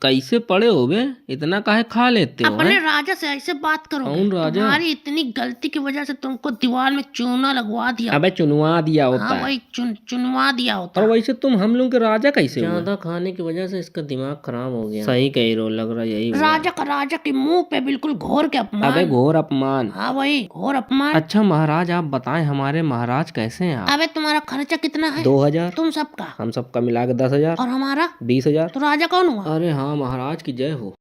कैसे पड़े हो बे? इतना काहे खा लेते हो? अपने हैं? राजा से ऐसे बात करो। कौन राजा? तुम्हारी इतनी गलती की वजह से तुमको दीवार में चूना लगवा दिया। अबे चुनवा दिया होता हाँ है। वही चुनवा दिया होता। और वैसे तुम हम लोग के राजा कैसे हुए? ज्यादा खाने की वजह से इसका दिमाग खराब हो गया। सही कही रो, लग रहा यही हुआ। राजा के मुंह पे बिल्कुल घोर के अपमान। अबे घोर अपमान? हाँ वही घोर अपमान। अच्छा महाराज आप बताएं हमारे महाराज कैसे हैं आप? अबे तुम्हारा खर्चा कितना है? 2000। तुम सबका? हम सबका मिला के 10,000। और हमारा 20,000। तो राजा कौन हुआ? अरे हाँ महाराज की जय हो।